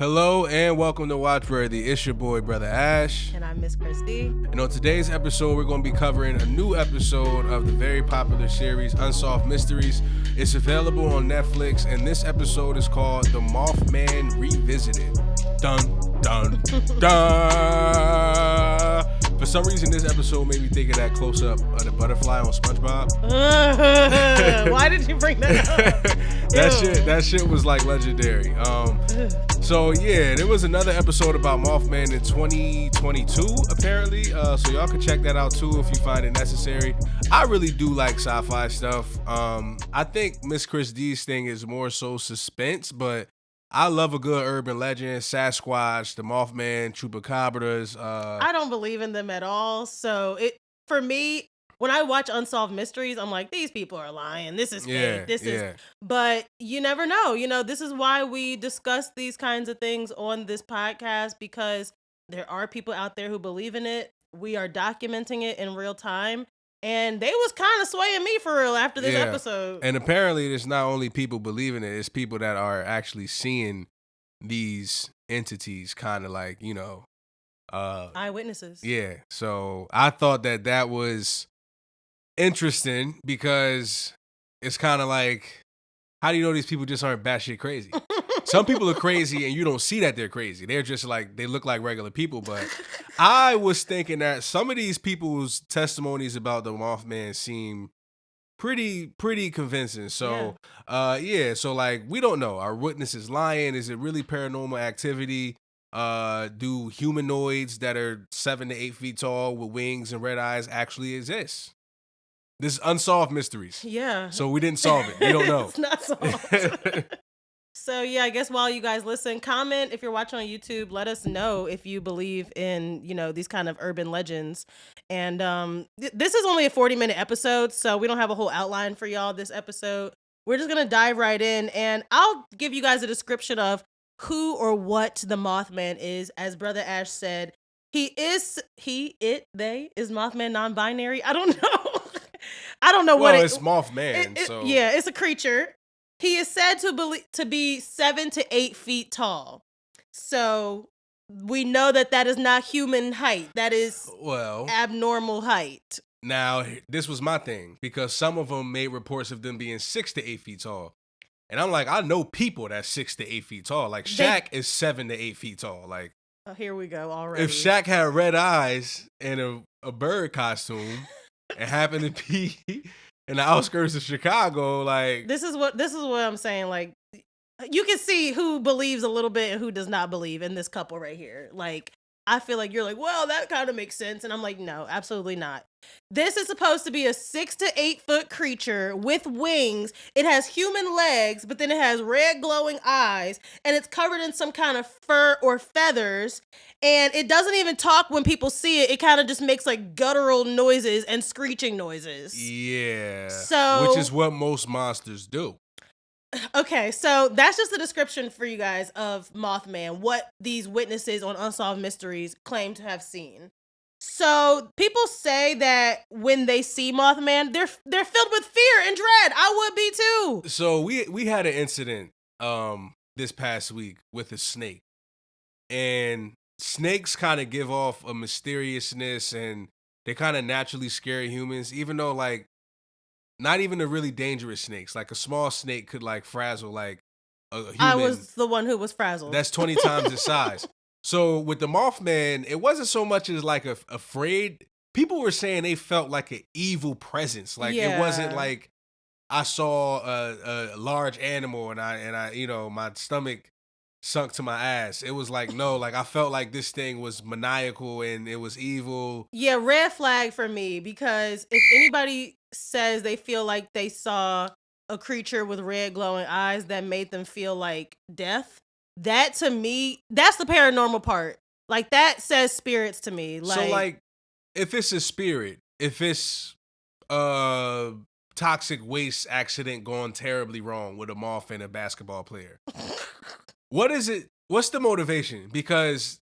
Hello and welcome to Watchworthy. It's your boy, Brother Ash. And I'm Miss Christy. And on today's episode, we're going to be covering a new episode of the very popular series, Unsolved Mysteries. It's available on Netflix, and this episode is called The Mothman Revisited. Dun, dun, dun. For some reason, this episode made me think of that close-up of the butterfly on SpongeBob. Why did you bring that up? That shit was like legendary. So yeah, there was another episode about Mothman in 2022 apparently. So y'all can check that out too if you find it necessary. I really do like sci-fi stuff. I think Miss Chris D's thing is more so suspense, but I love a good urban legend, Sasquatch, the Mothman, Chupacabras. I don't believe in them at all. So for me, when I watch Unsolved Mysteries, I'm like, these people are lying. This is fake. But you never know. You know, this is why we discuss these kinds of things on this podcast, because there are people out there who believe in it. We are documenting it in real time. And they was kind of swaying me for real after this episode. And apparently there's not only people believing it, it's people that are actually seeing these entities kind of like, you know. Eyewitnesses. Yeah. So I thought that was interesting because it's kind of like, how do you know these people just aren't batshit crazy? Some people are crazy and you don't see that they're crazy. They're just like, they look like regular people. But I was thinking that some of these people's testimonies about the Mothman seem pretty convincing. So, so like, we don't know. Are witnesses lying? Is it really paranormal activity? Do humanoids that are 7 to 8 feet tall with wings and red eyes actually exist? This is Unsolved Mysteries. Yeah. So we didn't solve it. We don't know. It's not solved. So yeah, I guess while you guys listen, comment if you're watching on YouTube. Let us know if you believe in, you know, these kind of urban legends. And this is only a 40-minute episode, so we don't have a whole outline for y'all this episode. We're just gonna dive right in, and I'll give you guys a description of who or what the Mothman is. As Brother Ash said, they is Mothman non-binary. I don't know. I don't know what it's Mothman. Yeah, it's a creature. He is said to be 7 to 8 feet tall. So we know that is not human height. That is abnormal height. Now, this was my thing, because some of them made reports of them being 6 to 8 feet tall. And I'm like, I know people that's 6 to 8 feet tall. Like Shaq is 7 to 8 feet tall. Like, oh, here we go already. If Shaq had red eyes and a bird costume and happened to be in the outskirts of Chicago, like, this is what I'm saying. Like, you can see who believes a little bit and who does not believe in this couple right here. Like, I feel like you're like, well, that kind of makes sense. And I'm like, no, absolutely not. This is supposed to be a 6 to 8 foot creature with wings. It has human legs, but then it has red glowing eyes, and it's covered in some kind of fur or feathers. And it doesn't even talk when people see it. It kind of just makes like guttural noises and screeching noises. Yeah. So, which is what most monsters do. Okay, so that's just the description for you guys of Mothman, what these witnesses on Unsolved Mysteries claim to have seen. So people say that when they see Mothman, they're filled with fear and dread. I would be too. So we had an incident this past week with a snake. And snakes kind of give off a mysteriousness, and they kind of naturally scare humans, even though, like, not even the really dangerous snakes. Like, a small snake could, like, frazzle, like, a human. I was the one who was frazzled. That's 20 times its size. So, with the Mothman, it wasn't so much as, like, afraid. People were saying they felt like an evil presence. Like, It wasn't like I saw a large animal and I, you know, my stomach sunk to my ass. It was like, no, like, I felt like this thing was maniacal and it was evil. Yeah, red flag for me, because if anybody says they feel like they saw a creature with red glowing eyes that made them feel like death, that to me, that's the paranormal part. Like, that says spirits to me. Like, so, like, if it's a spirit, if it's a toxic waste accident gone terribly wrong with a moth and a basketball player, what is it? What's the motivation? Because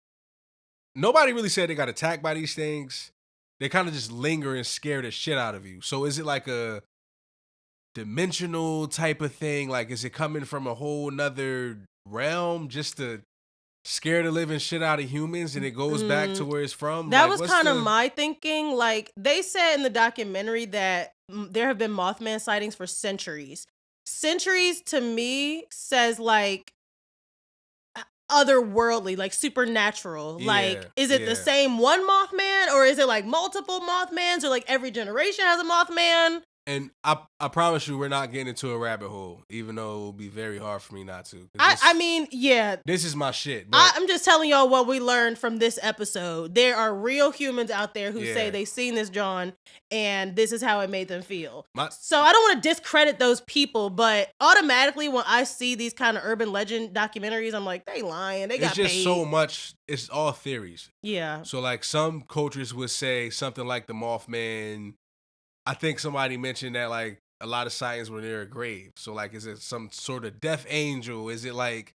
nobody really said they got attacked by these things. They kind of just linger and scare the shit out of you. So is it like a dimensional type of thing? Like, is it coming from a whole nother realm just to scare the living shit out of humans, and it goes back to where it's from. That Like, was what's kind of the my thinking. Like, they said in the documentary that there have been Mothman sightings for centuries. Centuries to me says like otherworldly, like supernatural. Like, is it the yeah. same one Mothman, or is it like multiple Mothmans, or like every generation has a Mothman? And I promise you, we're not getting into a rabbit hole, even though it will be very hard for me not to. I mean, yeah. This is my shit. But I'm just telling y'all what we learned from this episode. There are real humans out there who say they've seen this, John, and this is how it made them feel. So I don't want to discredit those people, but automatically when I see these kind of urban legend documentaries, I'm like, they lying. They got paid. It's just so much. It's all theories. Yeah. So like some cultures would say something like the Mothman. I think somebody mentioned that like a lot of sightings were near a grave. So like, is it some sort of death angel? Is it like,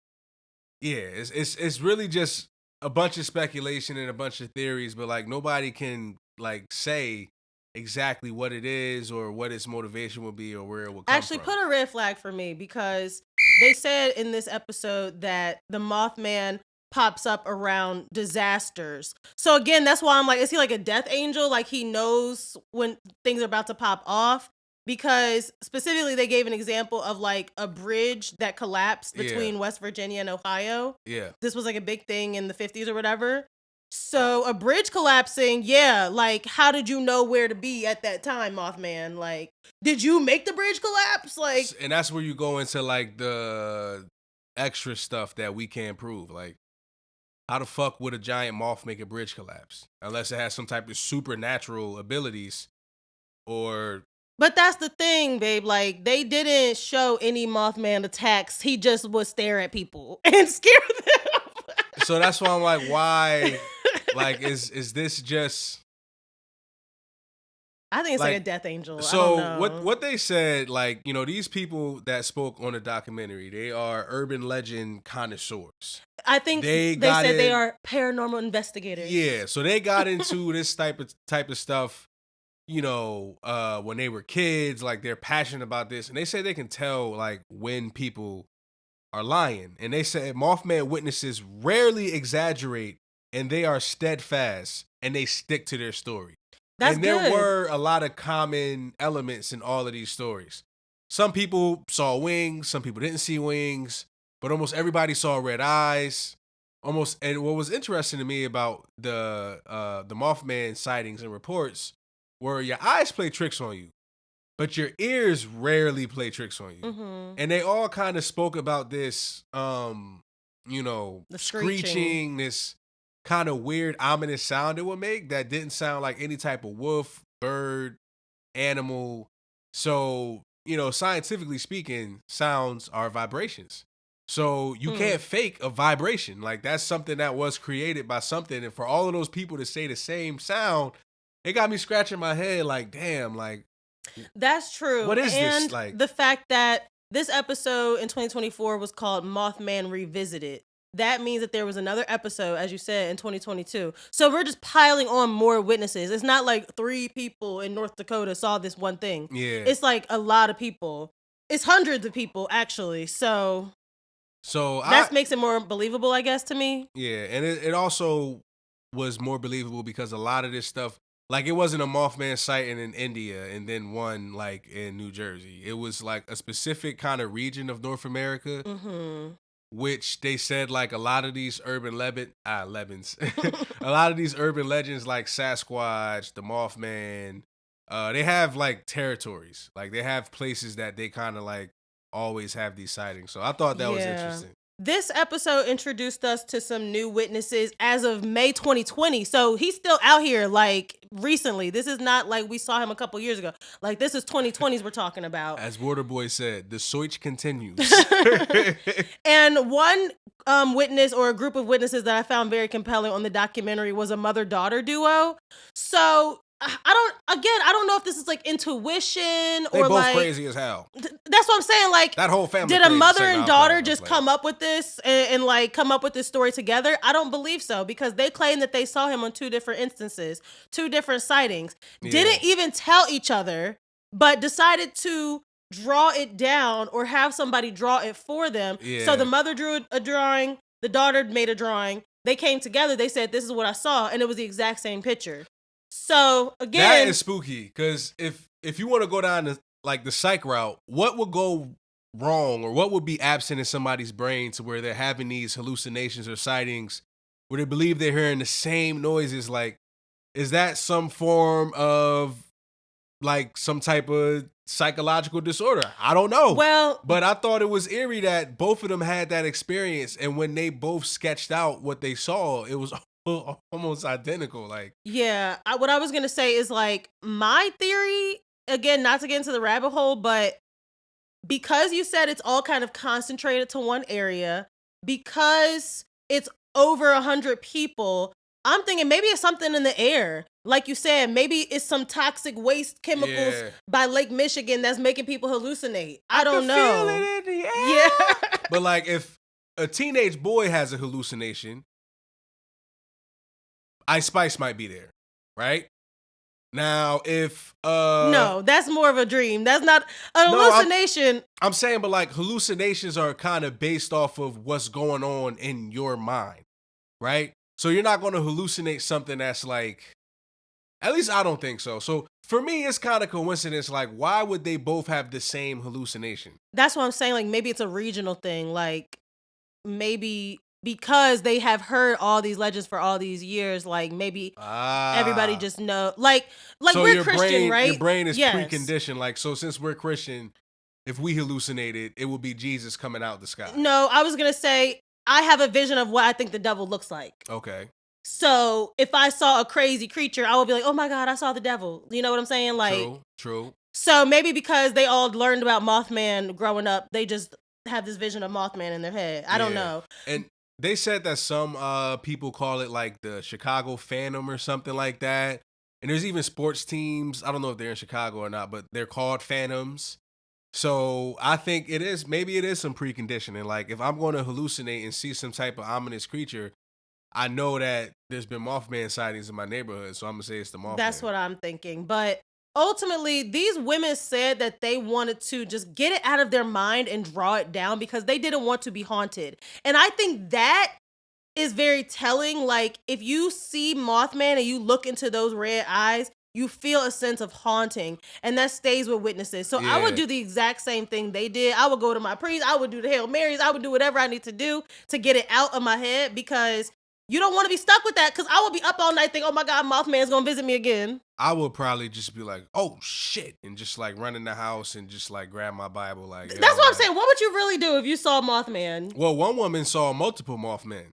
it's really just a bunch of speculation and a bunch of theories, but like nobody can like say exactly what it is or what its motivation will be or where it will come Actually, from. put a red flag for me, because they said in this episode that the Mothman pops up around disasters. So again, that's why I'm like, is he like a death angel? Like he knows when things are about to pop off? Because specifically they gave an example of like a bridge that collapsed between West Virginia and Ohio. Yeah. This was like a big thing in the 50s or whatever. So a bridge collapsing, like how did you know where to be at that time, Mothman? Like, did you make the bridge collapse? Like, and that's where you go into like the extra stuff that we can't prove. Like, how the fuck would a giant moth make a bridge collapse? Unless it has some type of supernatural abilities or... But that's the thing, babe. Like, they didn't show any Mothman attacks. He just would stare at people and scare them. So that's why I'm like, why? Like, is this just... I think it's like a death angel. So I don't know. what they said, like, you know, these people that spoke on the documentary, they are urban legend connoisseurs. I think they said they are paranormal investigators. Yeah, so they got into this type of stuff, you know, when they were kids. Like, they're passionate about this, and they say they can tell like when people are lying. And they said Mothman witnesses rarely exaggerate, and they are steadfast, and they stick to their story. That's and there good. were a lot of common elements in all of these stories. Some people saw wings, some people didn't see wings, but almost everybody saw red eyes. And what was interesting to me about the Mothman sightings and reports were your eyes play tricks on you, but your ears rarely play tricks on you. Mm-hmm. And they all kind of spoke about this, you know, the screeching, this kind of weird, ominous sound it would make that didn't sound like any type of wolf, bird, animal. So, you know, scientifically speaking, sounds are vibrations. So you can't fake a vibration. Like, that's something that was created by something. And for all of those people to say the same sound, it got me scratching my head like, damn, like. That's true. What is this? Like, the fact that this episode in 2024 was called Mothman Revisited. That means that there was another episode, as you said, in 2022. So we're just piling on more witnesses. It's not like 3 people in North Dakota saw this one thing. Yeah. It's like a lot of people. It's hundreds of people, actually. So that makes it more believable, I guess, to me. Yeah, and it also was more believable because a lot of this stuff, like, it wasn't a Mothman sighting in India and then one, like, in New Jersey. It was, like, a specific kind of region of North America. Mm-hmm. Which they said, like, a lot of these urban legends, a lot of these urban legends like Sasquatch, the Mothman, they have like territories, like they have places that they kind of like always have these sightings. So I thought that was interesting. This episode introduced us to some new witnesses as of May 2020. So he's still out here, like, recently. This is not like we saw him a couple years ago. Like, this is 2020s we're talking about. As Waterboy said, the search continues. And one witness, or a group of witnesses that I found very compelling on the documentary, was a mother-daughter duo. So I don't know if this is like intuition they or both like crazy as hell. That's what I'm saying. Like, that whole family. Did a mother and daughter just come up with this and like come up with this story together? I don't believe so, because they claim that they saw him on 2 different instances, 2 different sightings. Yeah. Didn't even tell each other, but decided to draw it down or have somebody draw it for them. Yeah. So the mother drew a drawing, The daughter made a drawing. They came together. They said, "This is what I saw," and it was the exact same picture. So again, that is spooky. Because if you want to go down the psych route, what would go wrong or what would be absent in somebody's brain to where they're having these hallucinations or sightings where they believe they're hearing the same noises? Like, is that some form of like some type of psychological disorder? I don't know. Well, but I thought it was eerie that both of them had that experience, and when they both sketched out what they saw, it was almost identical. Like, yeah, what I was gonna say is like my theory. Again, not to get into the rabbit hole, but because you said it's all kind of concentrated to one area, because it's over 100 people, I'm thinking maybe it's something in the air. Like you said, maybe it's some toxic waste chemicals by Lake Michigan that's making people hallucinate. I don't know. Feel it in the air. Yeah. But like if a teenage boy has a hallucination, Ice Spice might be there, right? Now, if no, that's more of a dream. That's not an hallucination. I'm saying, but like hallucinations are kind of based off of what's going on in your mind, right? So you're not going to hallucinate something that's like, at least I don't think so. So for me, it's kind of coincidence. Like, why would they both have the same hallucination? That's what I'm saying. Like, maybe it's a regional thing. Like, maybe because they have heard all these legends for all these years, like maybe everybody just know. Like so we're Christian, right? Your brain is preconditioned. Like, so since we're Christian, if we hallucinated, it would be Jesus coming out the sky. No, I was gonna say I have a vision of what I think the devil looks like. Okay. So if I saw a crazy creature, I would be like, "Oh my God, I saw the devil." You know what I'm saying? Like, true. So maybe because they all learned about Mothman growing up, they just have this vision of Mothman in their head. I don't know. And they said that some people call it like the Chicago Phantom or something like that. And there's even sports teams. I don't know if they're in Chicago or not, but they're called Phantoms. So I think maybe it is some preconditioning. Like if I'm going to hallucinate and see some type of ominous creature, I know that there's been Mothman sightings in my neighborhood. So I'm going to say it's the Mothman. That's what I'm thinking. But ultimately, these women said that they wanted to just get it out of their mind and draw it down because they didn't want to be haunted. And I think that is very telling. Like, if you see Mothman and you look into those red eyes, you feel a sense of haunting, and that stays with witnesses. So I would do the exact same thing they did. I would go to my priest. I would do the Hail Marys. I would do whatever I need to do to get it out of my head because you don't want to be stuck with that because I will be up all night thinking, oh my God, Mothman's going to visit me again. I would probably just be like, oh shit, and just like run in the house and just like grab my Bible. Like that's what I'm saying. What would you really do if you saw Mothman? Well, one woman saw multiple Mothmen,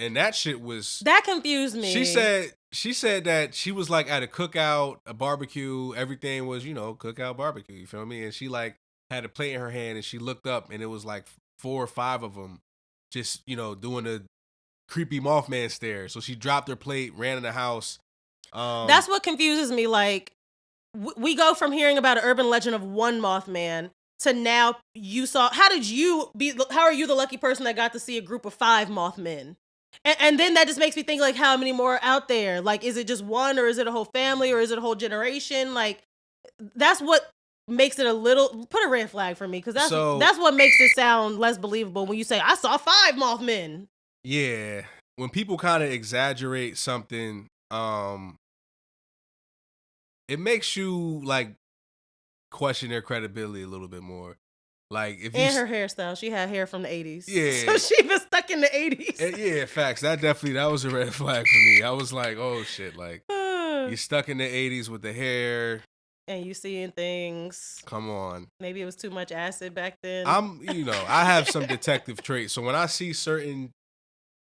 and that shit was that confused me. She said that she was like at a cookout, a barbecue. Everything was, cookout barbecue. You feel me? And she like had a plate in her hand, and she looked up, and it was like 4 or 5 of them, just doing a creepy Mothman stare. So she dropped her plate, ran in the house. That's what confuses me. Like, we go from hearing about an urban legend of one Mothman to now you saw. How are you the lucky person that got to see a group of 5 Mothmen? And then that just makes me think, like, how many more are out there? Like, is it just one, or is it a whole family, or is it a whole generation? Like, that's what makes it put a red flag for me, because that's what makes it sound less believable when you say, I saw 5 Mothmen. Yeah. When people kind of exaggerate something, it makes you, like, question their credibility a little bit more. Like, if and her hairstyle, she had hair from the 80s. Yeah. So she was stuck in the 80s. Yeah, facts. That was a red flag for me. I was like, oh shit, like, you're stuck in the 80s with the hair. And you seeing things. Come on. Maybe it was too much acid back then. I have some detective traits. So when I see certain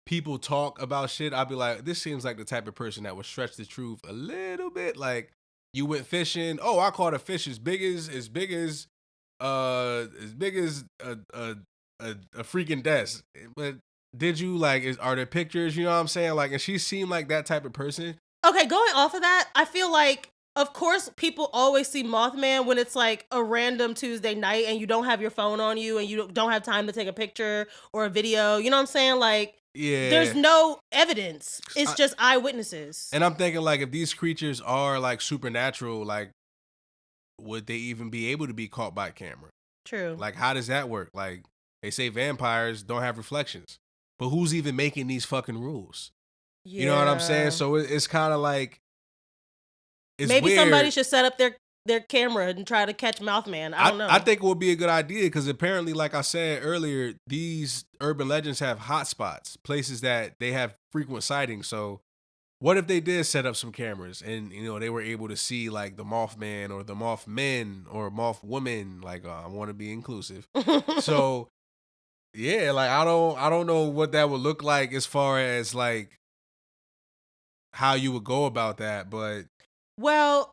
people talk about shit, I'll be like, this seems like the type of person that would stretch the truth a little bit. Like, you went fishing. Oh, I caught a fish as big as a freaking desk. But did you, like, are there pictures? You know what I'm saying? Like, and she seemed like that type of person. Okay, going off of that, I feel like, of course, people always see Mothman when it's like a random Tuesday night and you don't have your phone on you and you don't have time to take a picture or a video. You know what I'm saying? Like, yeah, there's no evidence. It's just eyewitnesses. And I'm thinking, like, if these creatures are, like, supernatural, like, would they even be able to be caught by camera? True. Like, how does that work? Like, they say vampires don't have reflections. but who's even making these fucking rules? Yeah. You know what I'm saying? So it's kind of like, it's maybe weird. somebody should set up their camera and try to catch Mothman. I don't know. I think it would be a good idea because apparently, like I said earlier, these urban legends have hot spots, places that they have frequent sightings. So what if they did set up some cameras and, you know, they were able to see like the Mothman or the Mothman or Mothwoman? Like, I want to be inclusive. So yeah, like I don't know what that would look like as far as like how you would go about that, but Well,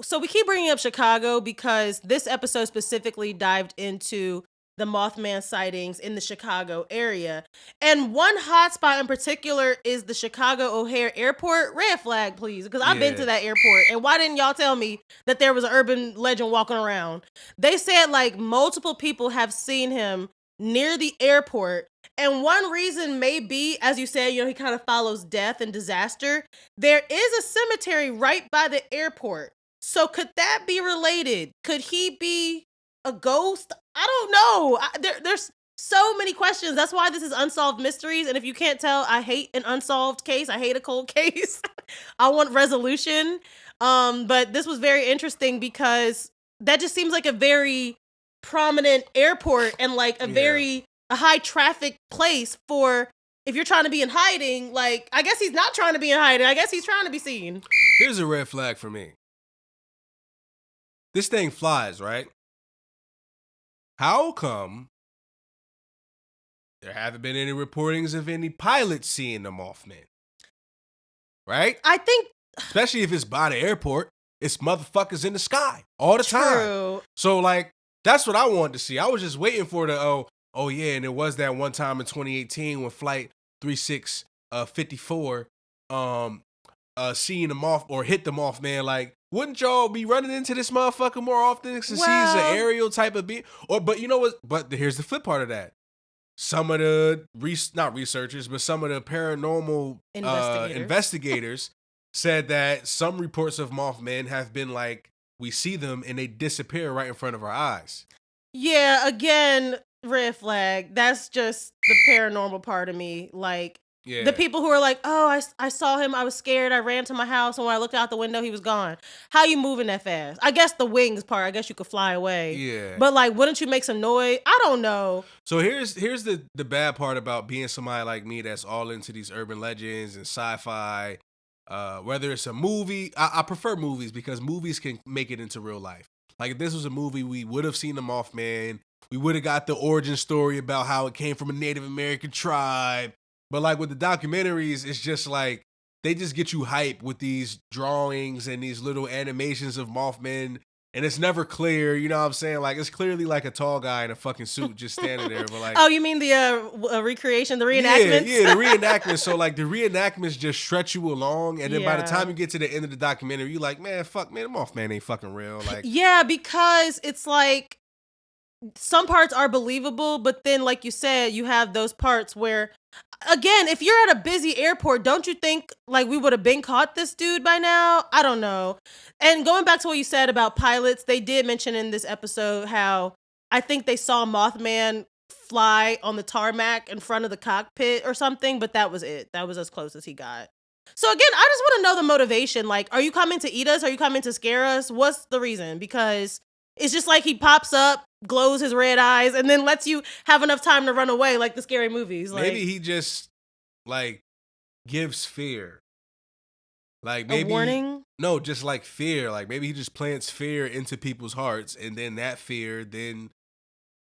so we keep bringing up Chicago because this episode specifically dived into the Mothman sightings in the Chicago area. And one hotspot in particular is the Chicago O'Hare Airport. Red flag, please, because I've been to that airport. And why didn't y'all tell me that there was an urban legend walking around? They said like multiple people have seen him near the airport. And one reason may be, as you said, you know, he kind of follows death and disaster. There is a cemetery right by the airport. So could that be related? Could he be a ghost? I don't know. There's so many questions. That's why this is Unsolved Mysteries. And if you can't tell, I hate an unsolved case. I hate a cold case. I want resolution. But this was very interesting because that just seems like a very prominent airport and like a high traffic place for if you're trying to be in hiding. Like, I guess he's not trying to be in hiding. I guess he's trying to be seen. Here's a red flag for me. This thing flies, right? How come there haven't been any reportings of any pilots seeing the Mothman? Right? I think, especially if it's by the airport, it's motherfuckers in the sky all the time. So like, that's what I wanted to see. I was just waiting for the, oh yeah, and it was that one time in 2018 when Flight 3654 seeing the moth or hit the Mothman. Like, wouldn't y'all be running into this motherfucker more often since he's an aerial type of being? But you know what? But here's the flip part of that. Some of the not researchers, but some of the paranormal investigators said that some reports of Mothman have been like, we see them and they disappear right in front of our eyes. Yeah, again, red flag. That's just the paranormal part of me. Like, the people who are like, oh, I saw him, I was scared, I ran to my house, and when I looked out the window, he was gone. How you moving that fast? I guess the wings part, I guess you could fly away. Yeah. But like, wouldn't you make some noise? I don't know. So here's the bad part about being somebody like me that's all into these urban legends and sci-fi. Whether it's a movie, I prefer movies because movies can make it into real life. Like if this was a movie, we would have seen the Mothman. We would have got the origin story about how it came from a Native American tribe. But like with the documentaries, it's just like they just get you hype with these drawings and these little animations of Mothman. And it's never clear, you know what I'm saying? Like, it's clearly like a tall guy in a fucking suit just standing there. But like, oh, you mean the recreation, the reenactments? Yeah, the reenactments. So like the reenactments just stretch you along. And then by the time you get to the end of the documentary, you're like, man, fuck, man, the Mothman ain't fucking real. Like, yeah, because it's like some parts are believable, but then like you said, you have those parts where, again, if you're at a busy airport, don't you think like we would have been caught this dude by now? I don't know. And going back to what you said about pilots, they did mention in this episode how I think they saw Mothman fly on the tarmac in front of the cockpit or something, but that was it. That was as close as he got. So again, I just want to know the motivation. Like, are you coming to eat us? Are you coming to scare us? What's the reason? Because it's just like he pops up, glows his red eyes, and then lets you have enough time to run away like the scary movies. Like, maybe he just like gives fear. Like maybe a warning? No, just like fear. Like maybe he just plants fear into people's hearts, and then that fear then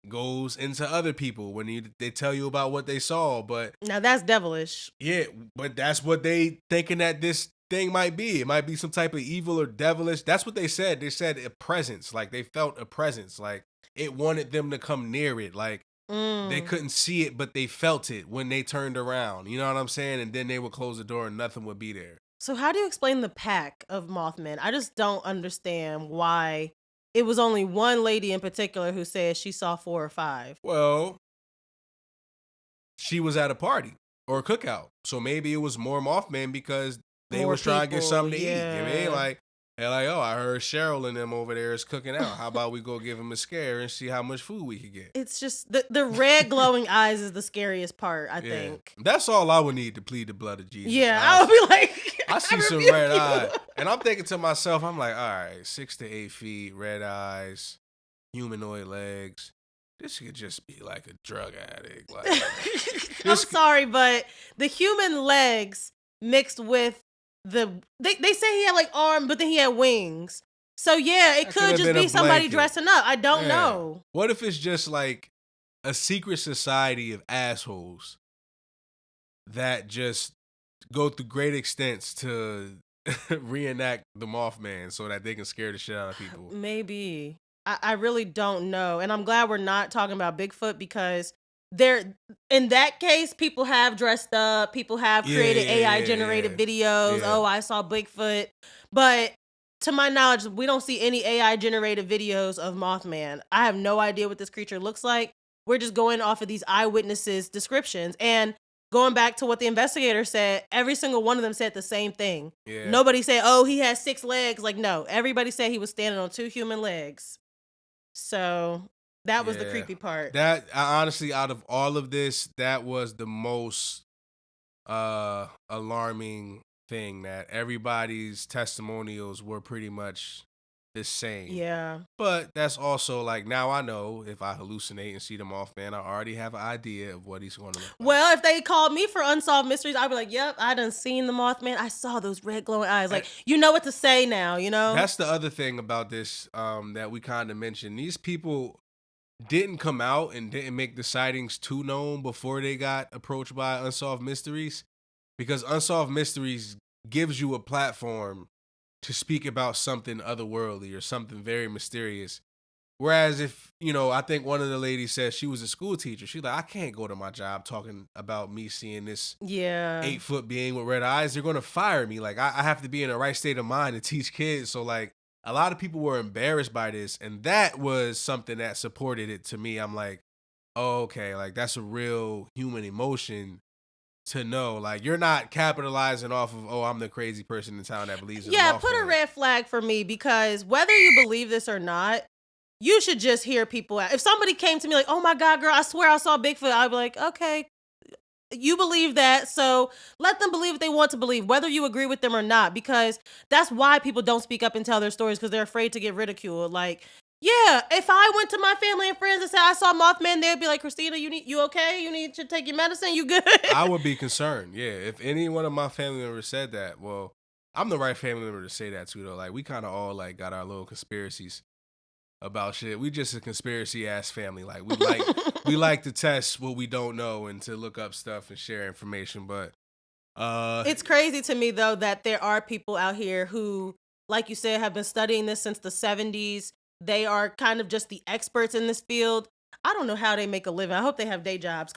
goes into other people when they tell you about what they saw. But now that's devilish. Yeah, but that's what they thinking that this thing might be. It might be some type of evil or devilish. That's what they said. They said a presence. Like they felt a presence. Like it wanted them to come near it. Like they couldn't see it, but they felt it when they turned around. You know what I'm saying? And then they would close the door and nothing would be there. So how do you explain the pack of Mothmen? I just don't understand why it was only one lady in particular who said she saw 4 or 5. Well, she was at a party or a cookout. So maybe it was more Mothman because they was trying to get something to eat. You know what I mean? Like, And like, oh, I heard Cheryl and them over there is cooking out. How about we go give them a scare and see how much food we could get? It's just the red glowing eyes is the scariest part, I Yeah, think. that's all I would need to plead the blood of Jesus. Yeah, I would be like, I see some rebuke red you. eye, and I'm thinking to myself, I'm like, all right, 6 to 8 feet, red eyes, humanoid legs. This could just be like a drug addict. Like, I'm sorry, but the human legs mixed with they say he had like arms, but then he had wings. So yeah, it That could could've just been a be somebody blanket. dressing up. I don't Yeah. know. What if it's just like a secret society of assholes that just go through great extents to reenact the Mothman so that they can scare the shit out of people? Maybe. I really don't know. And I'm glad we're not talking about Bigfoot because there in that case, people have dressed up, people have created AI generated videos. Yeah. Oh, I saw Bigfoot. But to my knowledge, we don't see any AI generated videos of Mothman. I have no idea what this creature looks like. We're just going off of these eyewitnesses' descriptions. And going back to what the investigator said, every single one of them said the same thing. Yeah. Nobody said, oh, he has 6 legs. Like, no, everybody said he was standing on 2 human legs. So that was the Yeah. creepy part. That honestly, out of all of this, that was the most alarming thing, that everybody's testimonials were pretty much the same. Yeah. But that's also like, now I know if I hallucinate and see the Mothman, I already have an idea of what he's going to look like. Well, if they called me for Unsolved Mysteries, I'd be like, yep, I done seen the Mothman. I saw those red glowing eyes. Like, you know what to say now, you know? That's the other thing about this that we kind of mentioned. These people didn't come out and didn't make the sightings too known before they got approached by Unsolved Mysteries, because Unsolved Mysteries gives you a platform to speak about something otherworldly or something very mysterious. Whereas if, I think one of the ladies said she was a school teacher. She's like, I can't go to my job talking about me seeing this 8-foot being with red eyes. They're going to fire me. Like, I have to be in the right state of mind to teach kids. So, like, a lot of people were embarrassed by this. And that was something that supported it to me. I'm like, oh, okay, like, that's a real human emotion to know. Like, you're not capitalizing off of, oh, I'm the crazy person in town that believes in Yeah, the put a Mothman. red flag for me, because whether you believe this or not, you should just hear people out. If somebody came to me like, oh my God, girl, I swear I saw Bigfoot, I'd be like, okay, you believe that, so let them believe what they want to believe, whether you agree with them or not, because that's why people don't speak up and tell their stories, because they're afraid to get ridiculed. Like, yeah, if I went to my family and friends and said I saw Mothman, they'd be like, Christina, you okay? You need to take your medicine? You good? I would be concerned. Yeah. If any one of my family members said that, well, I'm the right family member to say that too, though. Like, we kind of all like got our little conspiracies about shit. We just a conspiracy ass family. Like, we like to test what we don't know and to look up stuff and share information. But it's crazy to me though that there are people out here who, like you said, have been studying this since the 70s. They are kind of just the experts in this field. I don't know how they make a living. I hope they have day jobs.